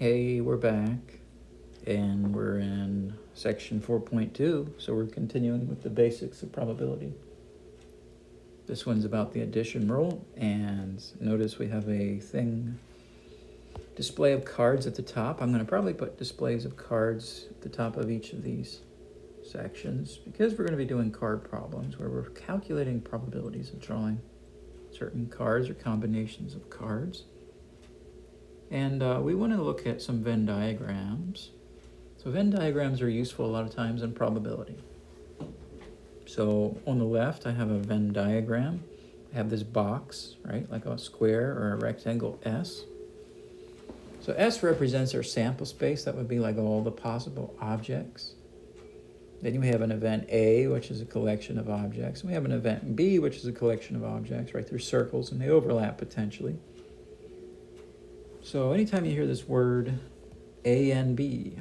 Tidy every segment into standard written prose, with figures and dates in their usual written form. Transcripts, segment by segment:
Hey, we're back, and we're in section 4.2, so we're continuing with the basics of probability. This one's about the addition rule, and notice we have a display of cards at the top. I'm going to probably put displays of cards at the top of each of these sections, because we're going to be doing card problems where we're calculating probabilities of drawing certain cards or combinations of cards. And we want to look at some Venn diagrams. So Venn diagrams are useful a lot of times in probability. So on the left, I have a Venn diagram. I have this box, right, like a square or a rectangle S. So S represents our sample space. That would be like all the possible objects. Then we have an event A, which is a collection of objects. And we have an event B, which is a collection of objects, right? They're circles and they overlap potentially. So anytime you hear this word A and B,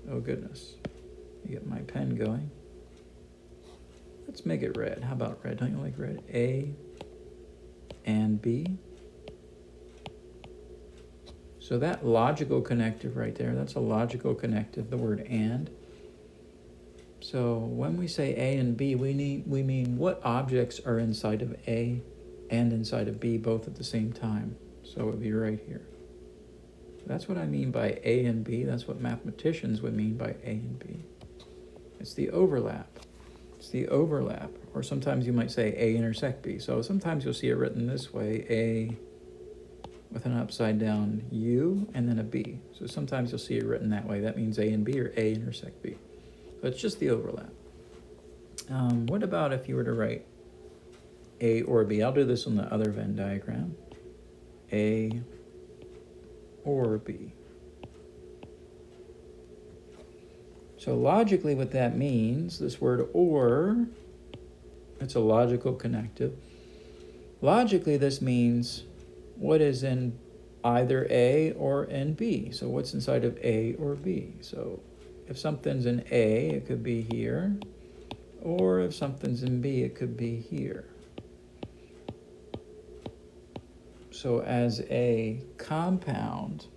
oh goodness, you get my pen going. Let's make it red. How about red? Don't you like red? A and B. So that logical connective right there, that's a logical connective, the word and. So when we say A and B, we mean what objects are inside of A and inside of B both at the same time. So it would be right here. That's what I mean by A and B. That's what mathematicians would mean by A and B. It's the overlap. It's the overlap. Or sometimes you might say A intersect B. So sometimes you'll see it written this way, A with an upside down U and then a B. So sometimes you'll see it written that way. That means A and B or A intersect B. So it's just the overlap. What about if you were to write A or B? I'll do this on the other Venn diagram. A or B. So logically what that means, this word or, it's a logical connective. Logically this means what is in either A or in B. So what's inside of A or B? So if something's in A, it could be here. Or if something's in B, it could be here. So as a compound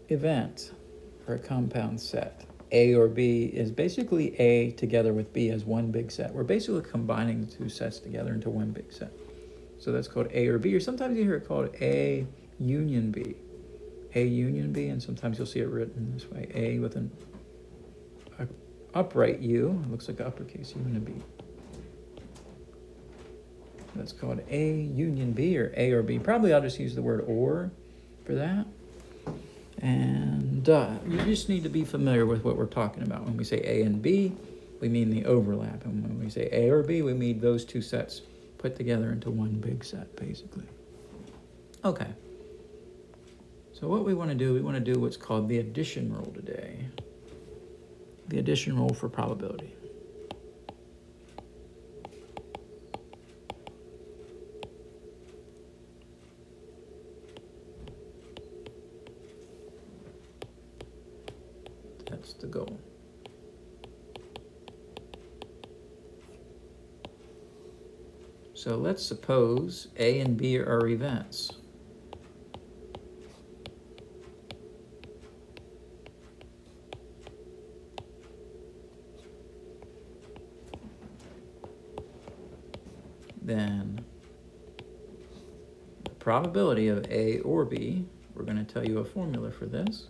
event or a compound set, A or B is basically A together with B as one big set. We're basically combining the two sets together into one big set. So that's called A or B, or sometimes you hear it called A union B. A union B, and sometimes you'll see it written this way, A with an upright U, it looks like an uppercase U and a B. That's called A union B or A or B. Probably I'll just use the word or for that. And you just need to be familiar with what we're talking about. When we say A and B, we mean the overlap. And when we say A or B, we mean those two sets put together into one big set, basically. Okay. So what we want to do what's called the addition rule today. The addition rule for probability. That's the goal. So let's suppose A and B are events. Then the probability of A or B, we're going to tell you a formula for this.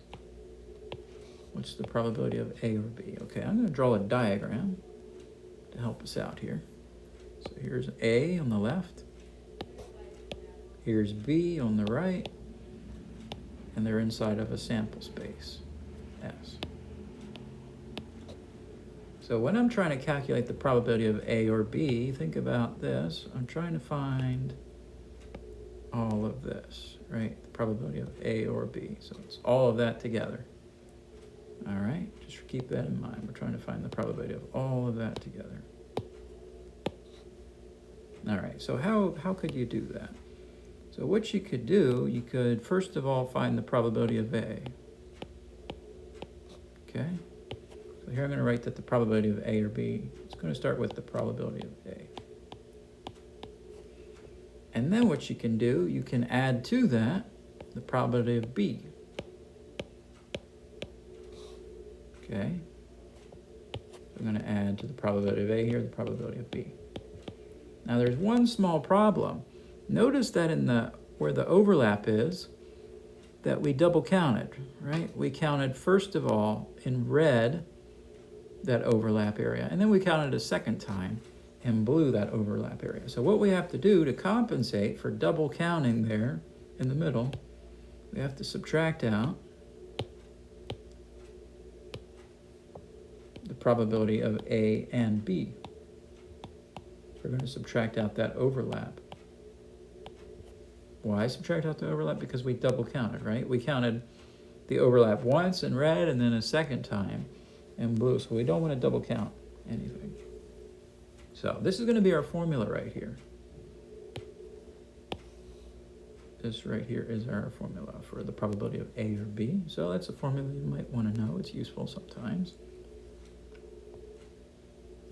What's the probability of A or B? Okay, I'm going to draw a diagram to help us out here. So here's A on the left. Here's B on the right. And they're inside of a sample space, S. So when I'm trying to calculate the probability of A or B, think about this. I'm trying to find all of this, right? The probability of A or B. So it's all of that together. All right, just keep that in mind. We're trying to find the probability of all of that together. All right, so how could you do that? So what you could do, you could first of all find the probability of A. Okay, so here I'm going to write that the probability of A or B, it's going to start with the probability of A. And then what you can do, you can add to that the probability of B. Okay. I'm going to add to the probability of A here, the probability of B. Now there's one small problem. Notice that in where the overlap is, that we double counted, right? We counted first of all in red that overlap area, and then we counted a second time in blue that overlap area. So what we have to do to compensate for double counting there in the middle, we have to subtract out the probability of A and B. We're going to subtract out that overlap. Why subtract out the overlap? Because we double counted, right? We counted the overlap once in red and then a second time in blue. So we don't want to double count anything. So this is going to be our formula right here. This right here is our formula for the probability of A or B. So that's a formula you might want to know. It's useful sometimes.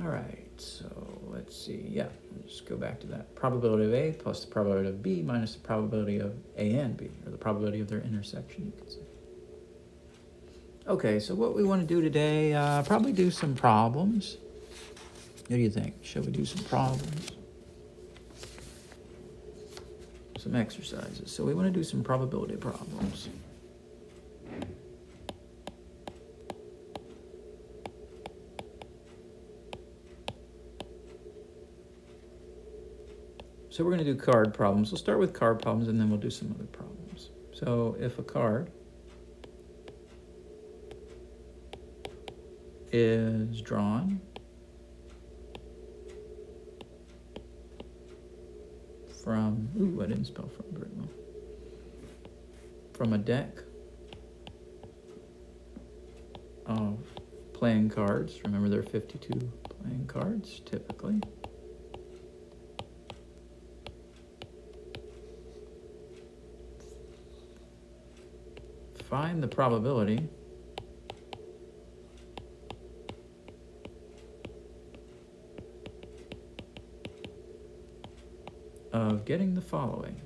All right, so let's see. Yeah, let's go back to that. Probability of A plus the probability of B minus the probability of A and B, or the probability of their intersection, you could say. Okay, so what we want to do today, probably do some problems. What do you think? Shall we do some problems? Some exercises. So we want to do some probability problems. So we're going to do card problems. We'll start with card problems and then we'll do some other problems. So if a card is drawn from, I didn't spell from very well, from a deck of playing cards. Remember, there are 52 playing cards typically. Find the probability of getting the following.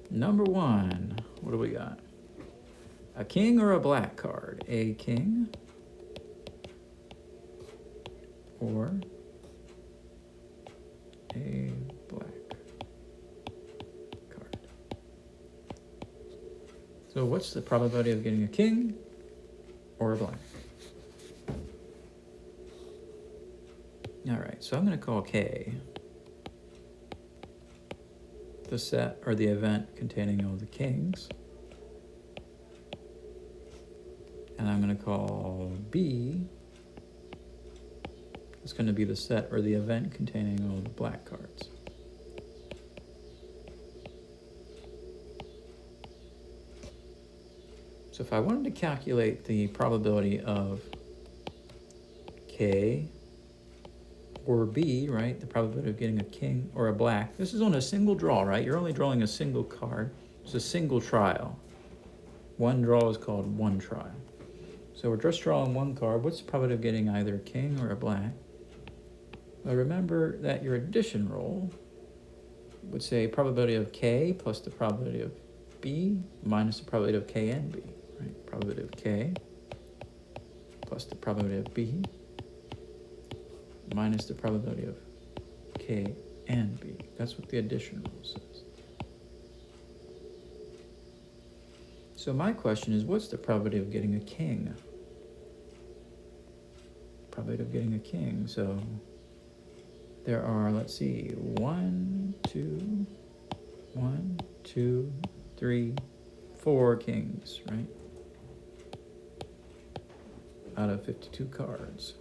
Number one, what do we got? A king or a black card? A king or a black card. So what's the probability of getting a king or a black? All right, so I'm going to call K the set or the event containing all the kings. And I'm going to call B, it's going to be the set or the event containing all the black cards. So if I wanted to calculate the probability of K or B, right, the probability of getting a king or a black, this is on a single draw, right? You're only drawing a single card. It's a single trial. One draw is called one trial. So we're just drawing one card. What's the probability of getting either a king or a black? Well, remember that your addition rule would say probability of K plus the probability of B minus the probability of K and B, right? Probability of K plus the probability of B minus the probability of K and B. That's what the addition rule says. So my question is, what's the probability of getting a king? Probability of getting a king. So there are, let's see, 1, 2, 3, 4 kings, right? Out of 52 cards.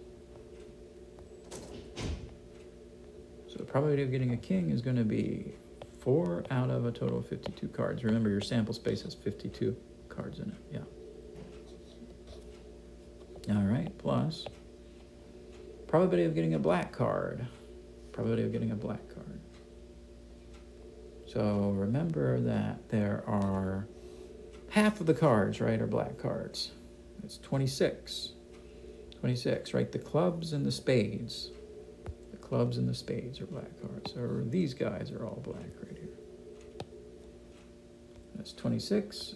So the probability of getting a king is going to be 4 out of a total of 52 cards. Remember, your sample space has 52 cards in it, yeah. All right, plus probability of getting a black card. Probability of getting a black card. So remember that there are half of the cards, right, are black cards. It's 26. 26, right? The clubs and the spades. The clubs and the spades are black cards. Or these guys are all black right here. That's 26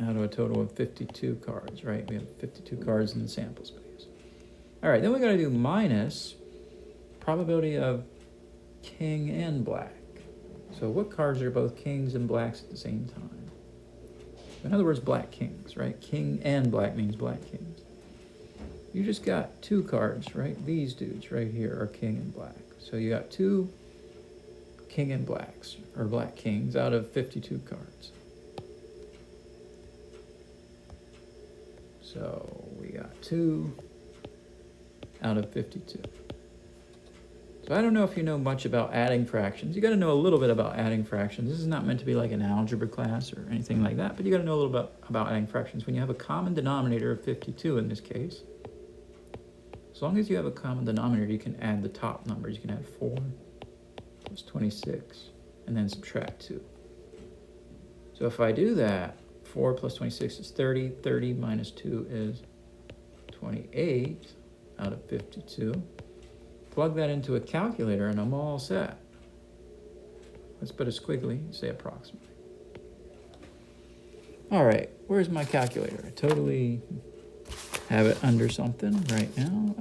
out of a total of 52 cards, right? We have 52 cards in the sample space. All right, then we got to do minus probability of king and black. So what cards are both kings and blacks at the same time? In other words, black kings, right? King and black means black kings. You just got 2 cards, right? These dudes right here are king and black. So you got 2 king and blacks, or black kings, out of 52 cards. So we got 2 out of 52. So I don't know if you know much about adding fractions. You got to know a little bit about adding fractions. This is not meant to be like an algebra class or anything like that, but you got to know a little bit about adding fractions. When you have a common denominator of 52 in this case, as long as you have a common denominator, you can add the top numbers. You can add 4 plus 26 and then subtract 2. So if I do that, 4 plus 26 is 30. 30 minus 2 is 28 out of 52. Plug that into a calculator and I'm all set. Let's put a squiggly, say approximately. All right, where's my calculator? I totally have it under something right now.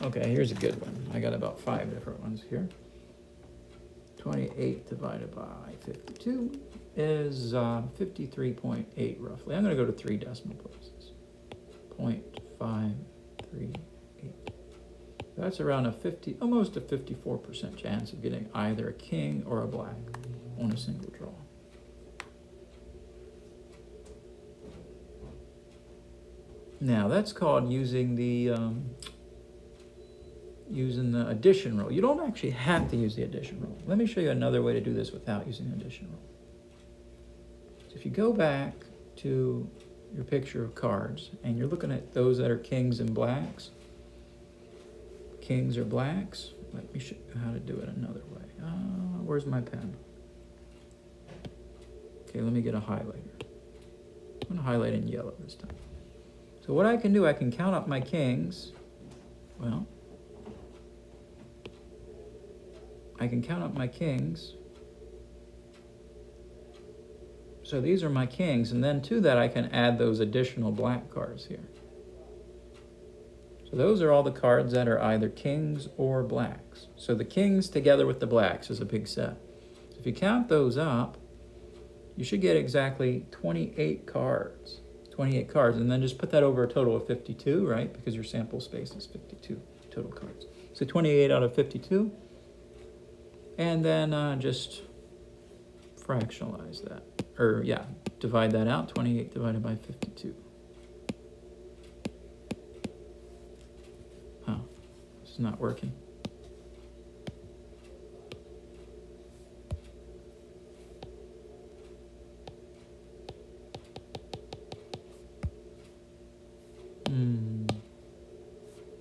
Okay, here's a good one. I got about 5 different ones here. 28 divided by 52 is 53.8 roughly. I'm going to go to 3 decimal places. 0.538. That's around almost a 54% chance of getting either a king or a black on a single draw. Now that's called using the addition rule. You don't actually have to use the addition rule. Let me show you another way to do this without using the addition rule. So if you go back to your picture of cards and you're looking at those that are kings and blacks, kings or blacks, let me show you how to do it another way. Where's my pen? Okay, let me get a highlighter. I'm going to highlight in yellow this time. So what I can do, I can count up my kings. Well, I can count up my kings. So these are my kings, and then to that I can add those additional black cards here. So those are all the cards that are either kings or blacks. So the kings together with the blacks is a big set. So if you count those up, you should get exactly 28 cards. 28 cards, and then just put that over a total of 52, right? Because your sample space is 52 total cards. So 28 out of 52. And then just fractionalize that. Or yeah, divide that out, 28 divided by 52. Huh, this is not working.